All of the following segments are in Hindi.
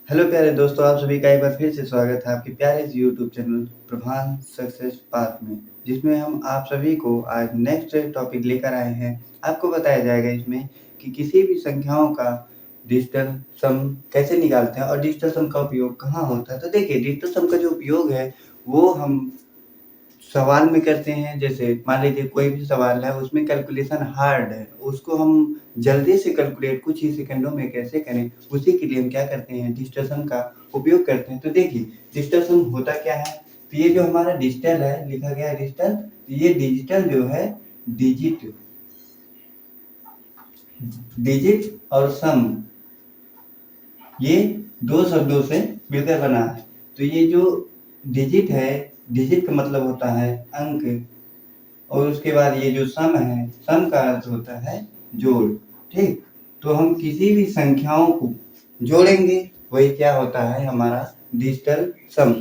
हेलो प्यारे दोस्तों, आप सभी का एक बार फिर से स्वागत है आपके प्यारे से यूट्यूब चैनल प्रभान सक्सेस पाथ में, जिसमें हम आप सभी को आज नेक्स्ट टॉपिक लेकर आए हैं। आपको बताया जाएगा इसमें कि किसी भी संख्याओं का डिजिटल सम कैसे निकालते हैं और डिजिटल सम का उपयोग कहाँ होता है। तो देखिए, डिजिटल सम का जो उपयोग है वो हम सवाल में करते हैं। जैसे मान लीजिए कोई भी सवाल है, उसमें कैलकुलेशन हार्ड है, उसको हम जल्दी से कैलकुलेट कुछ ही सेकंडों में कैसे करें, उसी के लिए हम क्या करते हैं, डिजिटल सम का उपयोग करते हैं। तो देखिए, डिजिटल सम होता क्या है। तो ये जो हमारा डिजिटल है, लिखा गया है डिजिटल, तो ये डिजिटल जो है डिजिट और सम, ये दो शब्दों से मिलकर बना है। तो ये जो डिजिट है, डिजिट का मतलब होता है अंक, और उसके बाद ये जो सम है, सम का अर्थ होता है जोड़। ठीक, तो हम किसी भी संख्याओं को जोड़ेंगे, वही क्या होता है, हमारा डिजिटल सम।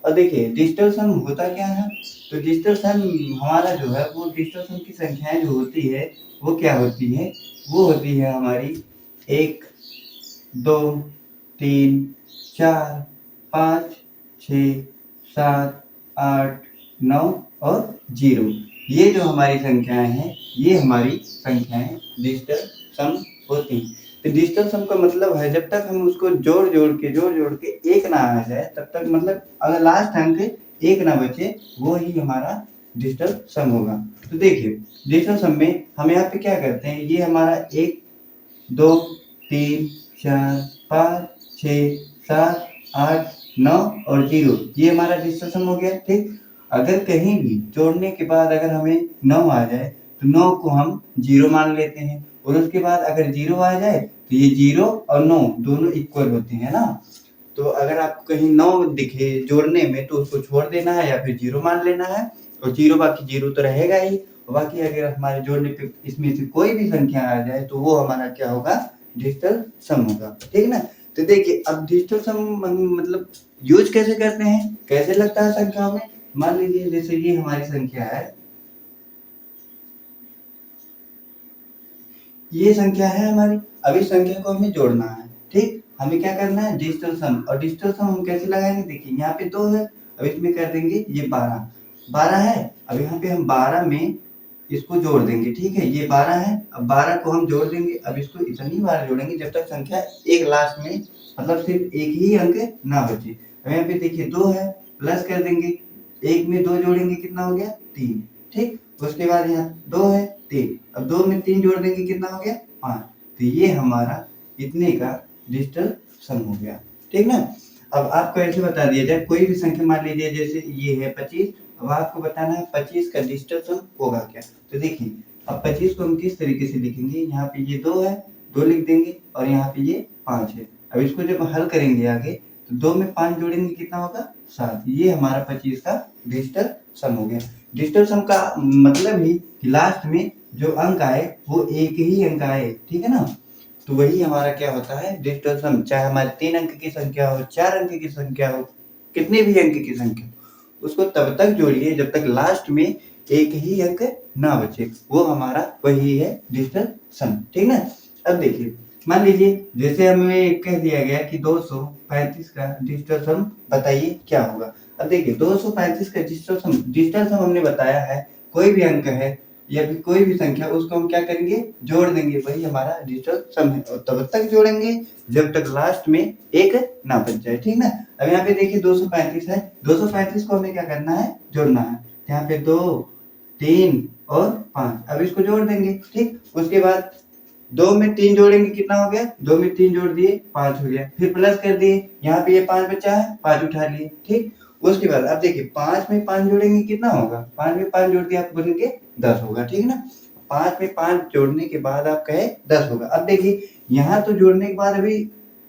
और देखिए, डिजिटल सम होता क्या है। तो डिजिटल सम हमारा जो है, वो डिजिटल सम की संख्याएं जो होती है वो क्या होती है, वो होती है हमारी 1, 2, 3, 4, 5, 6, 7, 8, 9 और 0। ये जो हमारी संख्याएं हैं, ये हमारी संख्याएं डिजिटल सम होती हैं। तो डिजिटल सम का मतलब है, जब तक हम उसको जोड़ जोड़ के एक ना आ जाए, तब तक, मतलब अगर लास्ट अंक एक ना बचे, वो ही हमारा डिजिटल सम होगा। तो देखिए, डिजिटल सम में हम यहाँ पे क्या करते हैं, ये हमारा 1, 2, 3, 4, 5, 6, 7, 8, 9 और 0, ये हमारा डिजिटल सम हो गया। ठीक, अगर कहीं भी जोड़ने के बाद अगर हमें 9 आ जाए, तो 9 को हम 0 मान लेते हैं, और उसके बाद अगर 0 आ जाए, तो ये 0 और 9 दोनों इक्वल होते हैं ना। तो अगर आपको कहीं 9 दिखे जोड़ने में, तो उसको छोड़ देना है या फिर 0 मान लेना है, और 0 बाकी 0 तो रहेगा ही। और बाकी अगर हमारे जोड़ने पे इसमें से कोई भी संख्या आ जाए, तो वो हमारा क्या होगा, डिजिटल सम होगा। ठीक ना। तो देखिए, अब डिजिटल सम मतलब यूज कैसे करते हैं, कैसे लगता है संख्याओं में। मान लीजिए जैसे ये हमारी संख्या है, ये संख्या है हमारी। अब इस संख्या को हमें जोड़ना है। ठीक, हमें क्या करना है, डिजिटल सम। और डिजिटल सम हम कैसे लगाएंगे, देखिए यहाँ पे 2 है, अब इसमें कर देंगे ये 12, 12 है। अब यहाँ पे हम 12 में इसको जोड़ देंगे। ठीक है, ये 12 है, अब 12 को हम जोड़ देंगे। अब इसको इतनी बार जोड़ेंगे जब तक संख्या एक लास्ट में, मतलब सिर्फ एक ही अंक ना बचे। अब यहाँ पे देखिए 2 है, प्लस कर देंगे, एक में 2 जोड़ेंगे, कितना हो गया, 3। ठीक, उसके बाद यहाँ 2 है, 3, अब 2 में 3 जोड़ देंगे, कितना हो गया, 5। तो ये हमारा इतने का डिजिटल सम हो गया। ठीक ना। अब आपको ऐसे बता दिया जाए, कोई भी संख्या मान लीजिए, जैसे ये है 25, अब आपको बताना है 25 का डिजिटल सम होगा क्या। तो देखिए, अब 25 को हम किस तरीके से लिखेंगे, यहाँ पे ये 2 है, 2 लिख देंगे, और यहाँ पे ये 5 है। अब इसको जब हल करेंगे आगे, तो 2 में 5 जोड़ेंगे, कितना होगा, 7। ये हमारा 25 का डिजिटल सम हो गया। डिजिटल सम का मतलब ही कि लास्ट में जो अंक आए, वो एक ही अंक आए। ठीक है ना। तो वही हमारा क्या होता है, डिजिटल सम। चाहे हमारे 3 अंक की संख्या हो, 4 अंक की संख्या हो, कितने भी अंक की संख्या हो, उसको तब तक जोड़िए जब तक लास्ट में एक ही अंक ना बचे, वो हमारा वही है डिजिटल सम। ठीक ना। अब देखिए, मान लीजिए जैसे हमें कह दिया गया कि 235 का डिजिटल सम बताइए क्या होगा। अब देखिए, 235 का डिजिटल सम हमने बताया है, कोई भी अंक है या फिर कोई भी संख्या, उसको हम क्या करेंगे, जोड़ देंगे, वही हमारा डिजिटल सम है। और तब तक जोड़ेंगे जब तक लास्ट में एक ना बच जाए। ठीक ना। अब यहाँ पे देखिए 235 है, 235 को हमें क्या करना है, जोड़ना है। यहाँ पे 2, 3 और 5, अब इसको जोड़ देंगे। ठीक, उसके बाद 2 में 3 जोड़ेंगे, कितना हो गया, 2 में 3 जोड़ दिए, 5 हो गया, फिर प्लस कर दिए, यहाँ पे ये 5 बचा है, 5 उठा लिए। ठीक, उसके बाद अब देखिए 5 में 5 जोड़ेंगे, कितना होगा, 5 में 5 जोड़ दिया, आप बोलेंगे 10 होगा। ठीक ना। 5 में 5 जोड़ने के बाद आप कहे 10 होगा। अब देखिए, यहाँ तो जोड़ने के बाद अभी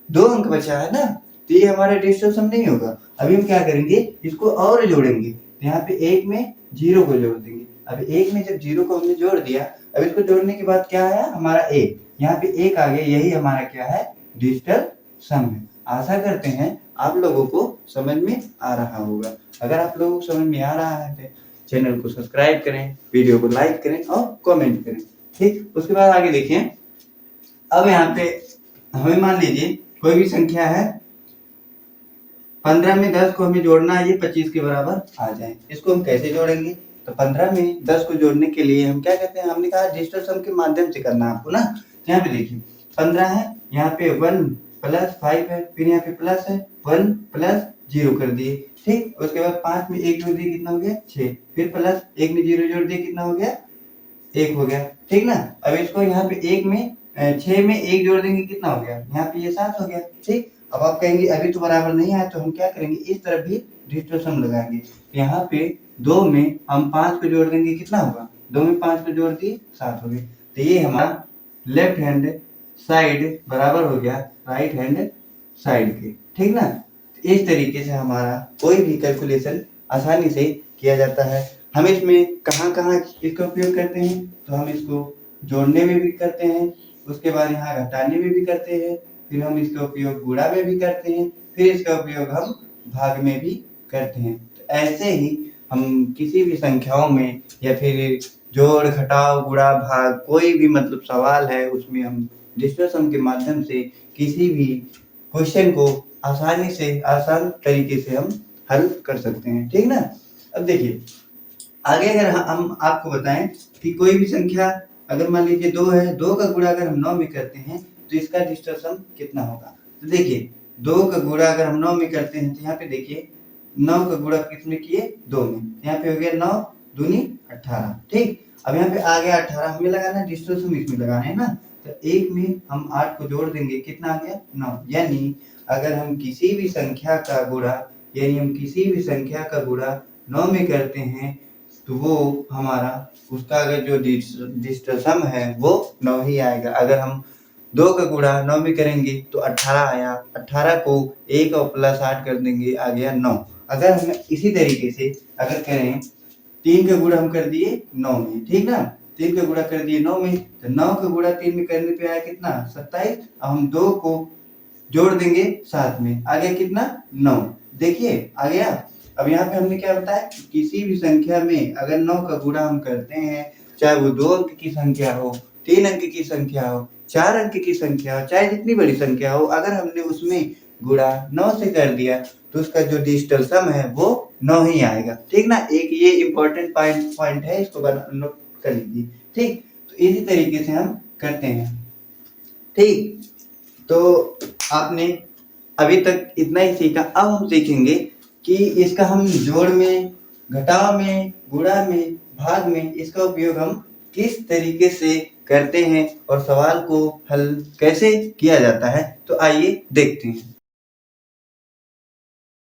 2 अंक बचा है ना, तो ये हमारा डिजिटल सम नहीं होगा। अभी हम क्या करेंगे, इसको और जोड़ेंगे। तो यहाँ पे 1 में 0 को जोड़ देंगे। अब 1 में जब 0 को हमने जोड़ दिया, अब इसको जोड़ने के बाद क्या आया, हमारा 1, यहाँ पे 1 आ गया, यही हमारा क्या है, डिजिटल सम है। आशा करते हैं आप लोगों को समझ में आ रहा होगा। अगर आप लोगों को समझ में आ रहा है तो चैनल को सब्सक्राइब करें, वीडियो को लाइक करें और कमेंट करें। ठीक, उसके बाद आगे देखिए। अब यहाँ पे हमें मान लीजिए कोई भी संख्या है, 15 में 10 को हमें जोड़ना है, ये 25 के बराबर आ जाए। इसको हम कैसे जोड़ेंगे? तो 15 में 10 को जोड़ने के लिए हम क्या कहते हैं, हमने कहा डिजिटल सम के माध्यम से करना है आपको ना। यहाँ पे देखिए 15 है, यहाँ पे 1 प्लस 5 है, फिर यहाँ पे प्लस है 1 प्लस 0 कर दिए, ठीक। उसके बाद 5 में 1 जोड़ दिए, कितना हो गया 6, फिर प्लस 1 में 0 जोड़ दिए, कितना हो गया 1 हो गया, ठीक ना। अब इसको यहाँ पे 1 में 6 में 1 जोड़ देंगे, कितना हो गया, यहाँ पे ये 7 हो गया, ठीक। अब आप कहेंगे अभी तो बराबर नहीं आया, तो हम क्या करेंगे, इस तरफ भी डिजिटल सम लगाएंगे। यहाँ पे 2 में हम 5 को जोड़ देंगे, कितना होगा, 2 में 5 को जोड़ दिए 7 हो गए। तो ये हमारा लेफ्ट हैंड साइड बराबर हो गया राइट हैंड साइड के, ठीक ना। तो इस तरीके से हमारा कोई भी कैलकुलेशन आसानी से किया जाता है। हम इसमें कहाँ इसका उपयोग करते हैं, तो हम इसको जोड़ने में भी करते हैं, उसके बाद यहाँ घटाने में भी करते हैं, फिर हम इसका उपयोग गुणा में भी करते हैं, फिर इसका उपयोग हम भाग में भी करते हैं। तो ऐसे ही हम किसी भी संख्याओं में या फिर जोड़ घटाव गुणा भाग कोई भी मतलब सवाल है, उसमें हम डिजिटल सम के माध्यम से किसी भी क्वेश्चन को आसानी से आसान तरीके से हम हल कर सकते हैं, ठीक ना। अब देखिए आगे अगर हम आपको बताएं कि कोई भी संख्या अगर मान लीजिए 2 है, 2 का गुणा अगर हम 9 में करते हैं तो इसका डिजिटल सम कितना होगा। तो देखिए 2 का गुणा अगर हम 9 में करते हैं, तो यहाँ पे देखिए 9 का गुणा किसमें किए 2 में, यहाँ पे हो गया 9 दूनी 18, ठीक। अब यहाँ पे आ गया 18, हमें लगाना है डिजिटल सम, इसमें लगाना है ना। तो 1 में हम 8 को जोड़ देंगे, कितना आ गया 9। यानी अगर हम किसी भी संख्या का गुणा 9 में करते हैं तो वो हमारा उसका अगर जो डिजिटल सम है वो 9 ही आएगा। अगर हम 2 का गुणा 9 में करेंगे तो 18 आया, 18 को 1 और प्लस 8 कर देंगे, आ गया 9। अगर हम इसी तरीके से अगर करें 3 का गुणा हम कर दिए 9 में, ठीक ना, 3 का गुणा कर दिए 9 में, तो 9 का गुणा 3 में करने पे आया कितना 27। अब हम 2 को जोड़ देंगे 7 में, आ गया कितना 9, देखिए आ गया। अब यहाँ पे हमने क्या बताया, किसी भी संख्या में अगर 9 का गुणा हम करते हैं, चाहे वो 2 अंक की संख्या हो, 3 अंक की संख्या हो, 4 अंक की संख्या हो, चाहे जितनी बड़ी संख्या हो, अगर हमने उसमें गुणा 9 से कर दिया तो उसका जो डिजिटल सम है वो 9 ही आएगा, ठीक ना। एक ये इम्पोर्टेंट पॉइंट है, इसको नोट कर लीजिए, ठीक। तो इसी तरीके से हम करते हैं, ठीक। तो आपने अभी तक इतना ही सीखा। अब हम सीखेंगे कि इसका हम जोड़ में, घटाव में, गुणा में, भाग में इसका उपयोग हम किस तरीके से करते हैं और सवाल को हल कैसे किया जाता है। तो आइए देखते हैं।